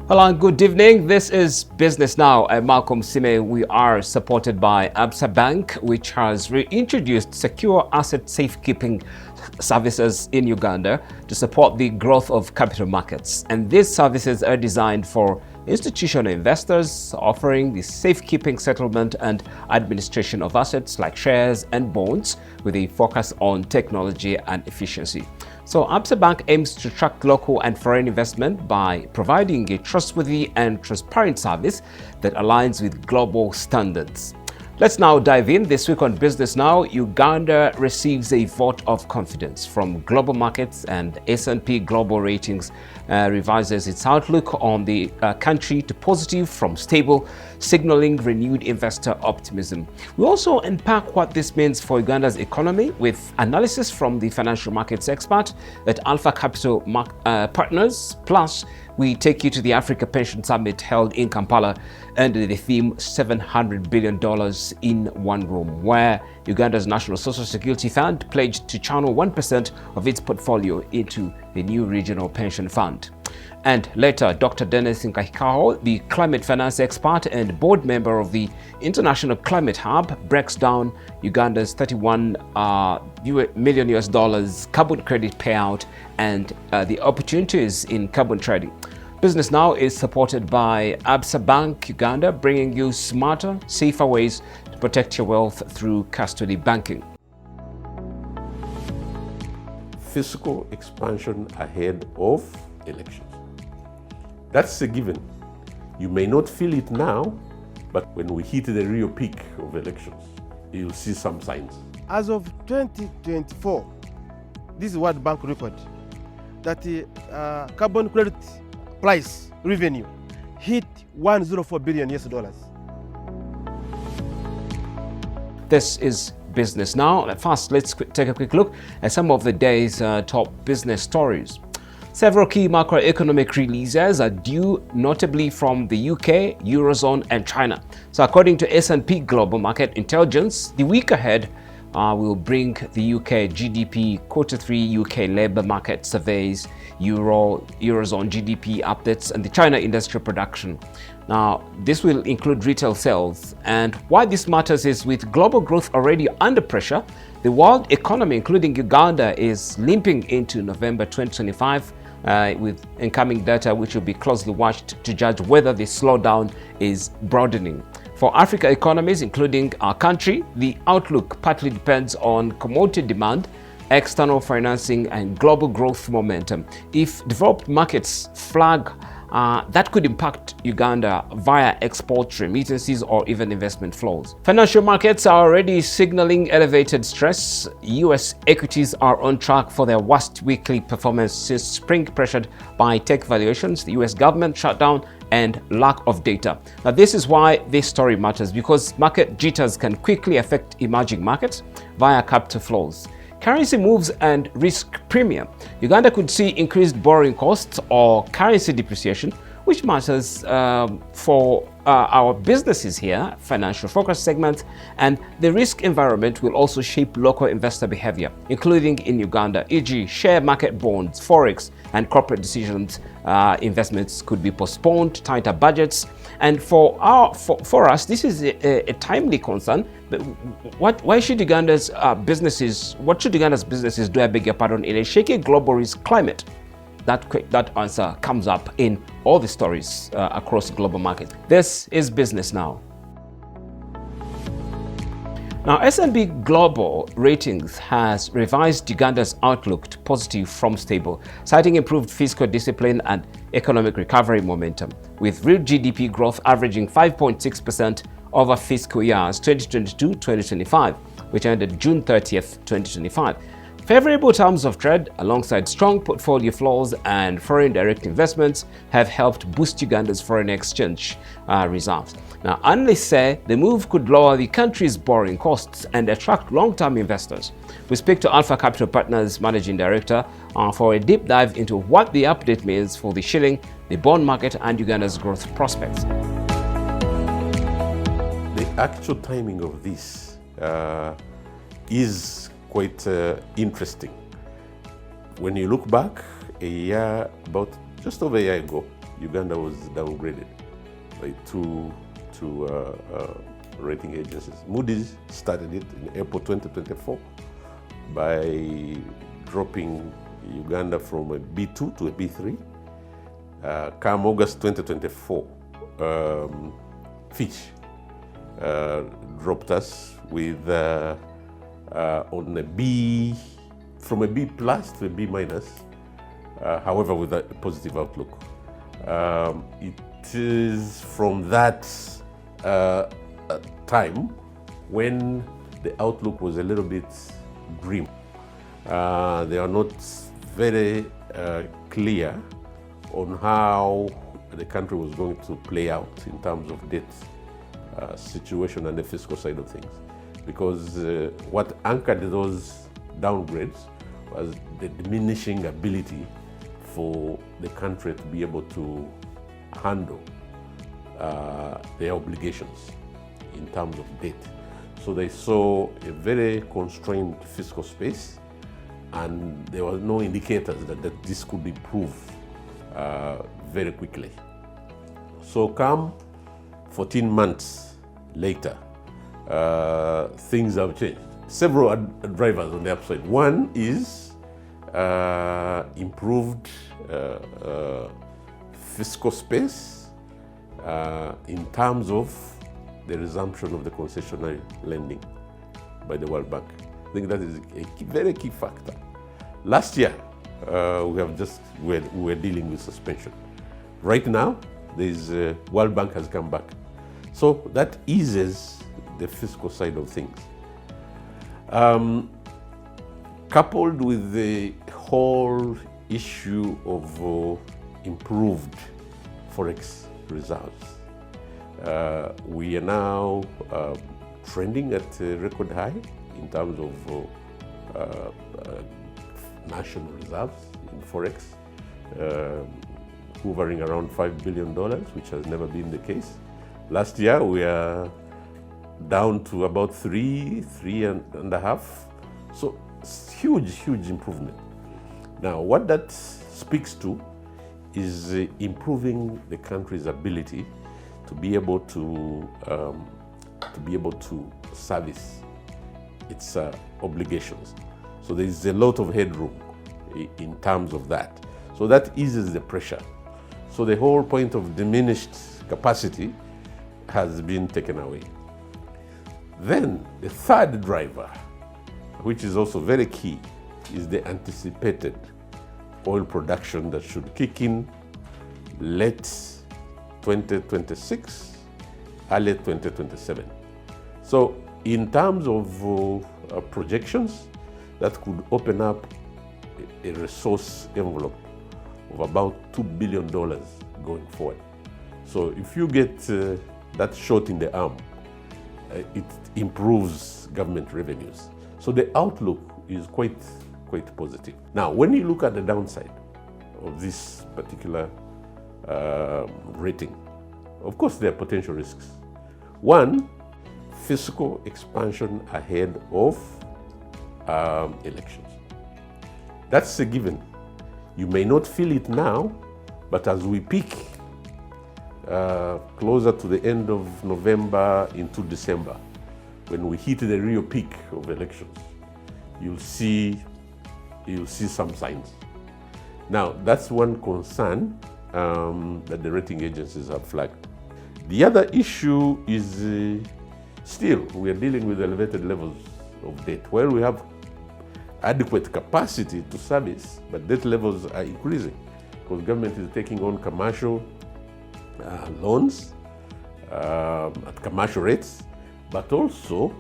Hello and good evening. This is Business Now. I'm Malcolm Sime. We are supported by Absa Bank, which has reintroduced secure asset safekeeping services in Uganda to support the growth of capital markets. And these services are designed for institutional investors, offering the safekeeping, settlement and administration of assets like shares and bonds with a focus on technology and efficiency. So Absa Bank aims to attract local and foreign investment by providing a trustworthy and transparent service that aligns with global standards. Let's now dive in. This week on Business Now, Uganda receives a vote of confidence from global markets, and S&P Global Ratings revises its outlook on the country to positive from stable, signaling renewed investor optimism. We also unpack what this means for Uganda's economy with analysis from the financial markets expert at Alpha Capital Partners. Plus, we take you to the Africa Pension Summit held in Kampala under the theme $700 billion in one room, where Uganda's National Social Security Fund pledged to channel 1% of its portfolio into the new regional pension fund. And later, Dr. Dennis Nkahikaho, the climate finance expert and board member of the International Climate Hub, breaks down Uganda's $31 million carbon credit payout and the opportunities in carbon trading. Business Now is supported by Absa Bank Uganda, bringing you smarter, safer ways to protect your wealth through custody banking. Fiscal expansion ahead of elections. That's a given. You may not feel it now, but when we hit the real peak of elections, you'll see some signs. As of 2024, this is World Bank record, that the carbon credit price revenue hit $104 billion. This is Business Now. First, let's take a quick look at some of the day's top business stories. Several key macroeconomic releases are due, notably from the UK, Eurozone and China. So according to S&P Global Market Intelligence, the week ahead will bring the UK GDP, Q3 UK labour market surveys, Eurozone GDP updates and the China industrial production. Now, this will include retail sales, and why this matters is with global growth already under pressure, the world economy, including Uganda, is limping into November 2025 with incoming data which will be closely watched to judge whether the slowdown is broadening. For Africa economies, including our country, the outlook partly depends on commodity demand, external financing and global growth momentum. If developed markets flag, that could impact Uganda via export remittances or even investment flows. Financial markets are already signaling elevated stress. US equities are on track for their worst weekly performance since spring, pressured by tech valuations, the US government shutdown, and lack of data. Now, this is why this story matters, because market jitters can quickly affect emerging markets via capital flows, currency moves and risk premium. Uganda could see increased borrowing costs or currency depreciation, which matters for our businesses here, financial focus segments, and the risk environment will also shape local investor behavior, including in Uganda, e.g. share market bonds, forex, and corporate decisions. Investments could be postponed, tighter budgets, and for us, this is a timely concern. But what should Uganda's businesses do, I beg your pardon, in a shaky global risk climate? That answer comes up in all the stories across global markets. This is Business Now. Now, S&P Global Ratings has revised Uganda's outlook to positive from stable, citing improved fiscal discipline and economic recovery momentum, with real GDP growth averaging 5.6% over fiscal years 2022-2025, which ended June 30th, 2025. Favorable terms of trade, alongside strong portfolio flows and foreign direct investments, have helped boost Uganda's foreign exchange reserves. Now, analysts say the move could lower the country's borrowing costs and attract long-term investors. We speak to Alpha Capital Partners Managing Director for a deep dive into what the update means for the shilling, the bond market, and Uganda's growth prospects. The actual timing of this is quite interesting. When you look back a year, about just over a year ago, Uganda was downgraded by two rating agencies. Moody's started it in April 2024 by dropping Uganda from a B2 to a B3. Come August 2024, Fitch dropped us with on a B, from a B plus to a B minus, however with a positive outlook. It is from that time when the outlook was a little bit grim. They are not very clear on how the country was going to play out in terms of debt situation and the fiscal side of things. Because what anchored those downgrades was the diminishing ability for the country to be able to handle their obligations in terms of debt. So they saw a very constrained fiscal space, and there were no indicators that this could improve very quickly. So come 14 months later, things have changed. Several drivers on the upside. One is improved fiscal space in terms of the resumption of the concessionary lending by the World Bank. I think that is a very key factor. Last year, we were dealing with suspension. Right now, World Bank has come back. So that eases the fiscal side of things. Coupled with the whole issue of improved forex reserves, we are now trending at a record high in terms of national reserves in forex, hovering around $5 billion, which has never been the case. Last year, we are down to about three and a half. So huge improvement. Now, what that speaks to is improving the country's ability to be able to service its obligations. So there is a lot of headroom in terms of that. So that eases the pressure. So the whole point of diminished capacity has been taken away. Then the third driver, which is also very key, is the anticipated oil production that should kick in late 2026, early 2027. So in terms of projections, that could open up a resource envelope of about $2 billion going forward. So if you get that shot in the arm, it improves government revenues. So the outlook is quite positive. Now, when you look at the downside of this particular rating, of course there are potential risks. One, fiscal expansion ahead of elections. That's a given. You may not feel it now, but as we peak closer to the end of November into December, when we hit the real peak of elections, you'll see some signs. Now, that's one concern that the rating agencies have flagged. The other issue is still we are dealing with elevated levels of debt. Well, we have adequate capacity to service, but debt levels are increasing because government is taking on commercial loans at commercial rates. But also,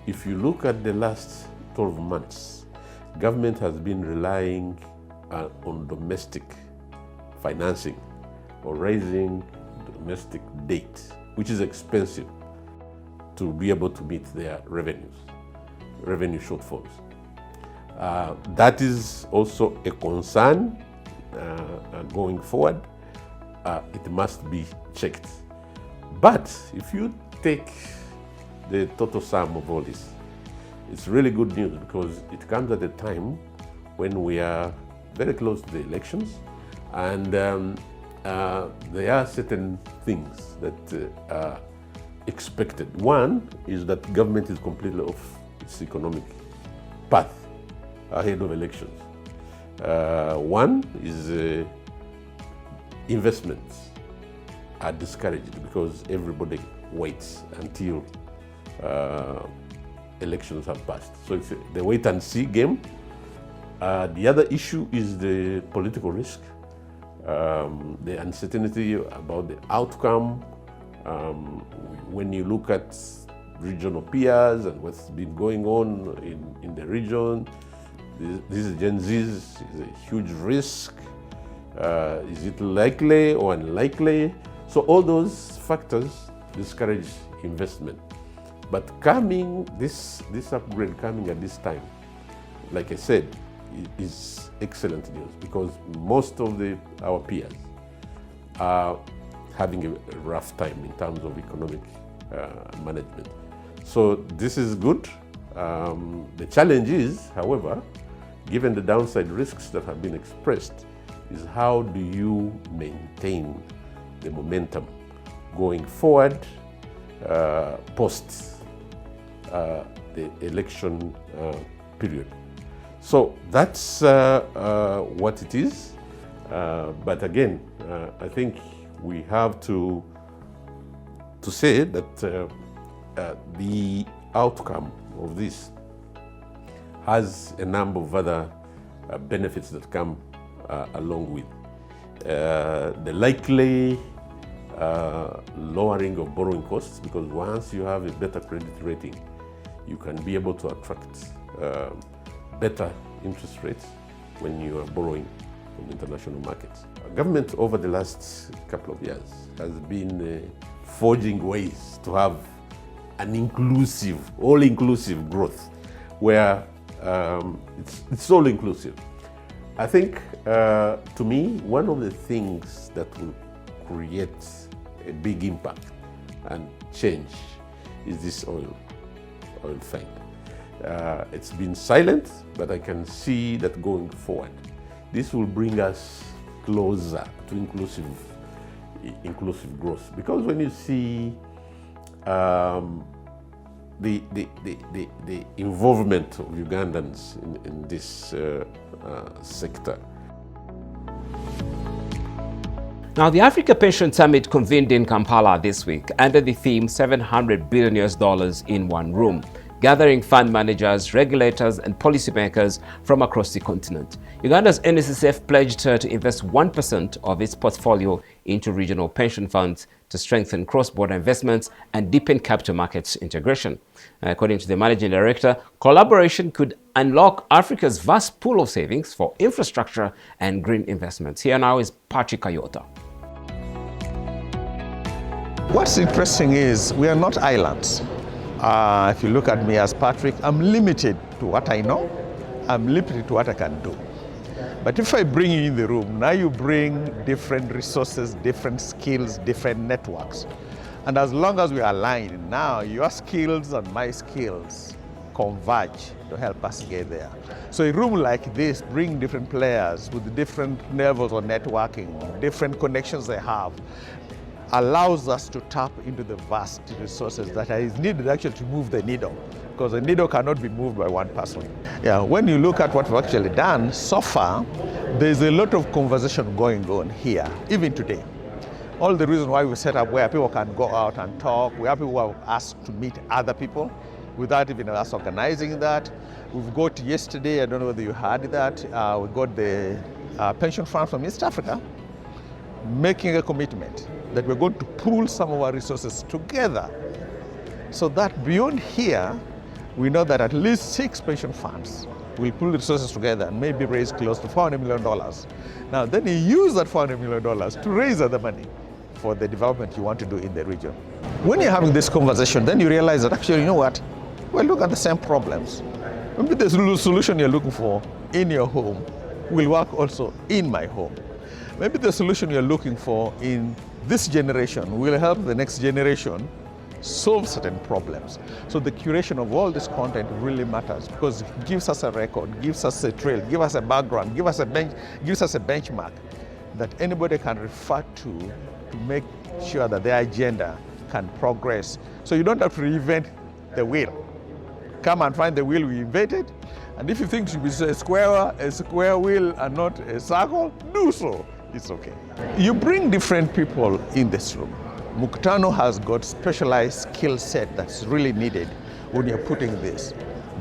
if you look at the last 12 months, government has been relying on domestic financing or raising domestic debt, which is expensive to be able to meet their revenue shortfalls. That is also a concern going forward. It must be checked. But if you take the total sum of all this, it's really good news because it comes at a time when we are very close to the elections, and there are certain things that are expected. One is that government is completely off its economic path ahead of elections. One is investments are discouraged because everybody waits until elections have passed. So it's the wait and see game. The other issue is the political risk, the uncertainty about the outcome. When you look at regional peers and what's been going on in the region, this Gen Z is a huge risk. Is it likely or unlikely? So all those factors discourage investment. But this upgrade coming at this time, like I said, is excellent news because most of our peers are having a rough time in terms of economic management. So this is good. The challenge is, however, given the downside risks that have been expressed, is how do you maintain the momentum going forward post the election period. So that's what it is. But again, I think we have to say that the outcome of this has a number of other benefits that come along with the likely lowering of borrowing costs, because once you have a better credit rating, you can be able to attract better interest rates when you are borrowing from international markets. Government over the last couple of years has been forging ways to have an inclusive, all-inclusive growth where it's all-inclusive. I think, to me, one of the things that will create a big impact and change is this oil thing. It's been silent, but I can see that going forward, this will bring us closer to inclusive growth. Because when you see the involvement of Ugandans in this sector. Now, the Africa Pension Summit convened in Kampala this week under the theme $700 billion in one room, gathering fund managers, regulators and policymakers from across the continent. Uganda's NSSF pledged to invest 1% of its portfolio into regional pension funds to strengthen cross-border investments and deepen capital markets integration. According to the managing director, collaboration could unlock Africa's vast pool of savings for infrastructure and green investments. Here now is Patrick Kayota. What's interesting is we are not islands. If you look at me as Patrick, I'm limited to what I know. I'm limited to what I can do. But if I bring you in the room, now you bring different resources, different skills, different networks. And as long as we are aligned, now your skills and my skills converge to help us get there. So a room like this brings different players with different levels of networking, different connections they have, allows us to tap into the vast resources that is needed actually to move the needle, because the needle cannot be moved by one person. Yeah, when you look at what we've actually done so far, there's a lot of conversation going on here, even today. All the reason why we set up where people can go out and talk, where people are asked to meet other people without even us organizing that. We've got yesterday, I don't know whether you heard that, we got the pension fund from East Africa making a commitment that we're going to pool some of our resources together so that beyond here, we know that at least 6 pension funds will pool the resources together and maybe raise close to $400 million. Now, then you use that $400 million to raise other money for the development you want to do in the region. When you're having this conversation, then you realize that actually, you know what? We're looking at the same problems. Maybe the solution you're looking for in your home will work also in my home. Maybe the solution you're looking for in this generation will help the next generation solve certain problems. So the curation of all this content really matters because it gives us a record, gives us a trail, gives us a background, gives us a benchmark that anybody can refer to make sure that their agenda can progress. So you don't have to reinvent the wheel. Come and find the wheel we invented, and if you think it should be a square wheel and not a circle, do so. It's okay. You bring different people in this room. Mukutano has got specialized skill set that's really needed when you're putting this.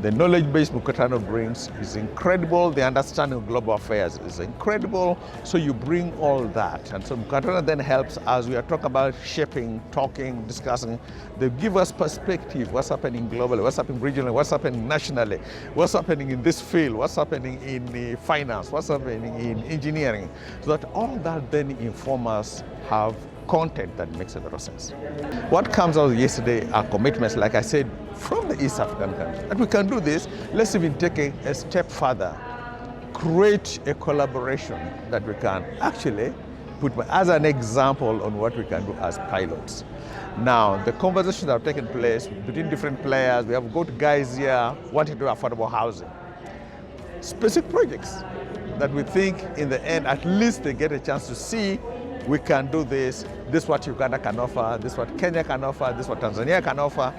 The knowledge base Mukutano brings is incredible. The understanding of global affairs is incredible. So you bring all that. And so Mukutano then helps us. We are talking about shaping, talking, discussing. They give us perspective, what's happening globally, what's happening regionally, what's happening nationally, what's happening in this field, what's happening in finance, what's happening in engineering. So that all that then inform us, have content that makes a lot of sense. What comes out yesterday are commitments, like I said, from the East African countries. And we can do this. Let's even take a step further, create a collaboration that we can actually put as an example on what we can do as pilots. Now, the conversations that have taken place between different players, we have got guys here wanting to do affordable housing. Specific projects that we think in the end, at least they get a chance to see we can do this is what Uganda can offer, this is what Kenya can offer, this is what Tanzania can offer,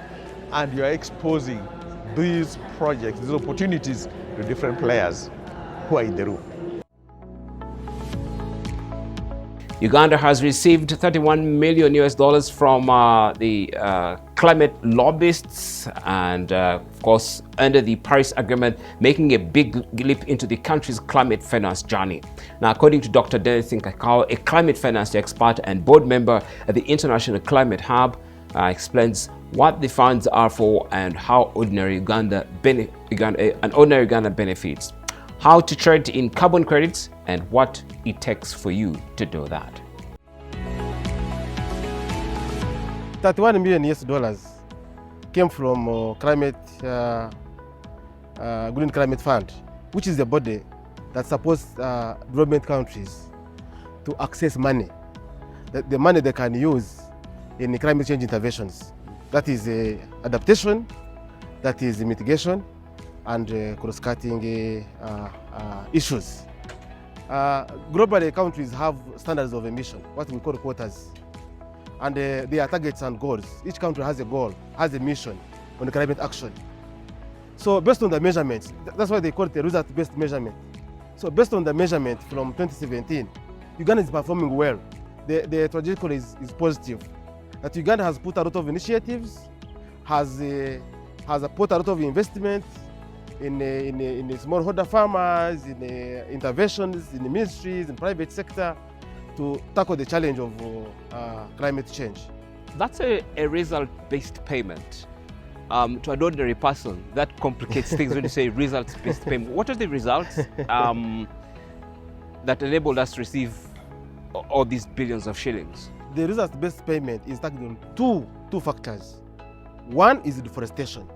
and you are exposing these projects, these opportunities to different players who are in the room. Uganda has received 31 million US dollars from the climate lobbyists and of course under the Paris Agreement, making a big leap into the country's climate finance journey. Now, according to Dr. Dennis Nkakao, a climate finance expert and board member at the International Climate Hub, explains what the funds are for and how an ordinary Uganda benefits, how to trade in carbon credits, and what it takes for you to do that. 31 million US dollars came from Green Climate Fund, which is the body that supports development countries to access money, the money they can use in climate change interventions. That is adaptation, that is mitigation, and cross-cutting issues. Globally, countries have standards of emission, what we call quotas, and there are targets and goals. Each country has a goal, has a mission on the climate action. So based on the measurements, that's why they call it a result-based measurement. So based on the measurement from 2017, Uganda is performing well. The trajectory is positive. That Uganda has put a lot of initiatives, has put a lot of investment in smallholder farmers, in interventions, in the ministries, in private sector to tackle the challenge of climate change. That's a result-based payment. To an ordinary person, that complicates things when you say results-based payment. What are the results that enabled us to receive all these billions of shillings? The results-based payment is targeted on two factors. One is deforestation.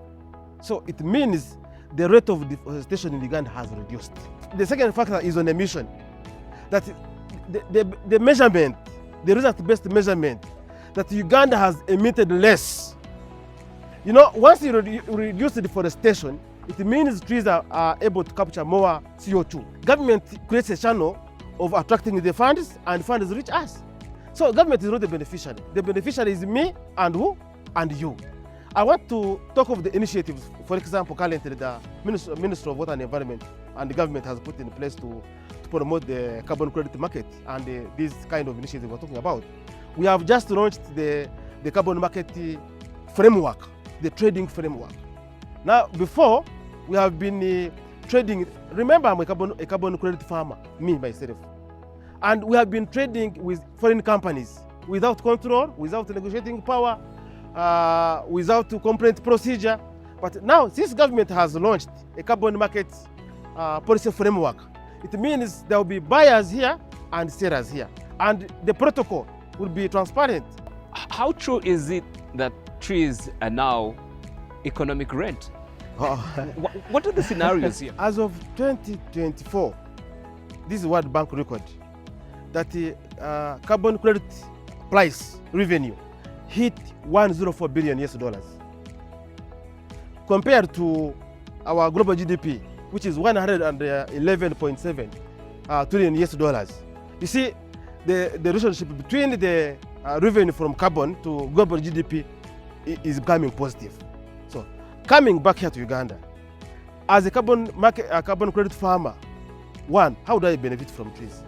So it means the rate of deforestation in Uganda has reduced. The second factor is on emission. That the measurement, the result-based measurement, that Uganda has emitted less. You know, once you reduce the deforestation, it means trees are able to capture more CO2. Government creates a channel of attracting the funds, and funds reach us. So government is not the beneficiary. The beneficiary is me and who? And you. I want to talk of the initiatives. For example, currently the Minister of Water and Environment and the government has put in place to promote the carbon credit market and this kind of initiative we're talking about. We have just launched the carbon market framework, the trading framework. Now, before, we have been trading. Remember, I'm a carbon credit farmer, me, myself. And we have been trading with foreign companies without control, without negotiating power, without complaint procedure. But now, this government has launched a carbon market policy framework. It means there will be buyers here and sellers here. And the protocol will be transparent. How true is it that trees are now economic rent? What are the scenarios here? As of 2024, this is World Bank record, that carbon credit price revenue hit 104 billion US dollars. Compared to our global GDP, which is 111.7 trillion US dollars. You see, the relationship between the revenue from carbon to global GDP is becoming positive. So coming back here to Uganda, as a carbon credit farmer, one, how do I benefit from trees?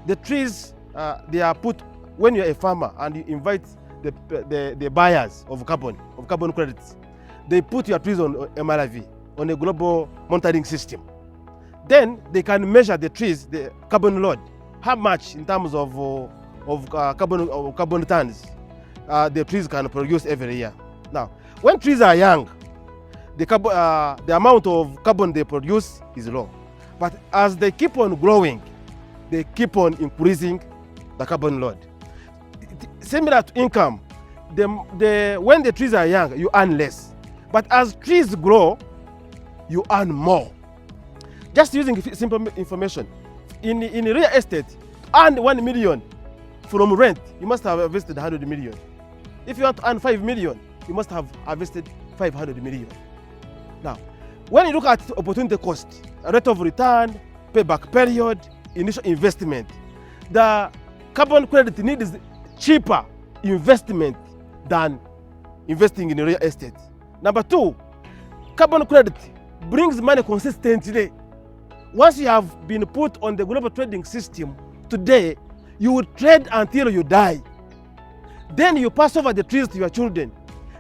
The trees, they are put, when you're a farmer and you invite the buyers of carbon credits, they put your trees on MRV, on a global monitoring system. Then they can measure the trees, the carbon load, how much in terms of carbon tons the trees can produce every year. Now, when trees are young, the amount of carbon they produce is low. But as they keep on growing, they keep on increasing the carbon load. Similar to income, when the trees are young, you earn less. But as trees grow, you earn more. Just using simple information, in real estate, to earn 1 million from rent, you must have invested 100 million. If you want to earn 5 million, you must have invested 500 million. Now, when you look at opportunity cost, rate of return, payback period, initial investment, the carbon credit needs cheaper investment than investing in real estate. Number two, carbon credit brings money consistently. Once you have been put on the global trading system, today, you will trade until you die. Then you pass over the trees to your children.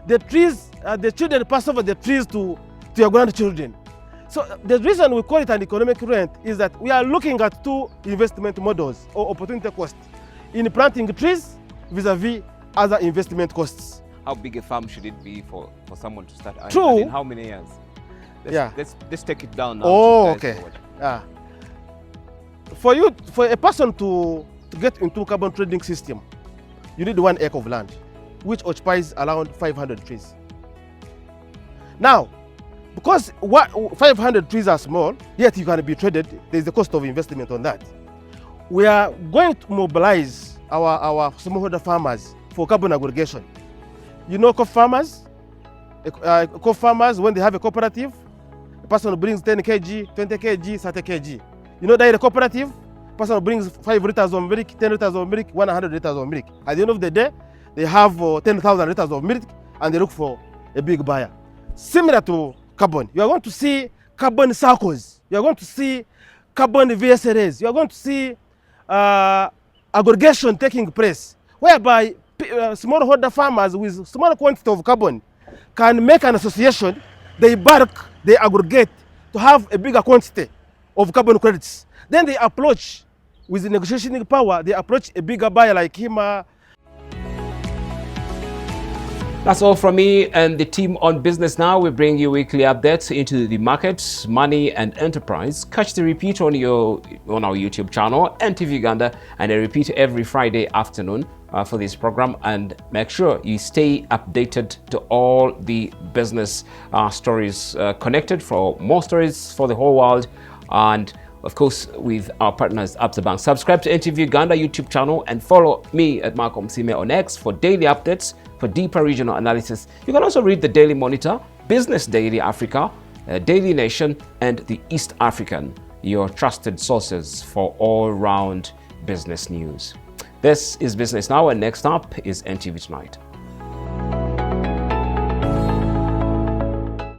The children pass over the trees to your grandchildren. So the reason we call it an economic rent is that we are looking at two investment models or opportunity cost in planting trees vis-a-vis other investment costs. How big a farm should it be for someone to start earning? True. And in how many years? Let's take it down now. Oh, okay. For a person to get into carbon trading system, you need 1 acre of land, which occupies around 500 trees. Now, because 500 trees are small, yet you can be traded, there's the cost of investment on that. We are going to mobilize our smallholder farmers for carbon aggregation. You know co-farmers? Co-farmers, when they have a cooperative, a person brings 10 kg, 20 kg, 30 kg. You know that in a cooperative, a person brings 5 liters of milk, 10 liters of milk, 100 liters of milk. At the end of the day, they have 10,000 liters of milk and they look for a big buyer. Similar to carbon, you are going to see carbon circles, you are going to see carbon VSLAs, you are going to see aggregation taking place, whereby smallholder farmers with small quantity of carbon can make an association, they bulk, they aggregate to have a bigger quantity of carbon credits. Then they approach, with the negotiating power, they approach a bigger buyer like him. That's all from me and the team on Business Now. We bring you weekly updates into the markets, money and enterprise. Catch the repeat on our YouTube channel, NTV Uganda, and a repeat every Friday afternoon for this program. And make sure you stay updated to all the business stories connected for more stories for the whole world. And of course, with our partners, Absa Bank. Subscribe to NTV Uganda YouTube channel and follow me at Malcolm Sime on X for daily updates, for deeper regional analysis. You can also read the Daily Monitor, Business Daily Africa, Daily Nation, and the East African, your trusted sources for all-round business news. This is Business Now, and next up is NTV Tonight.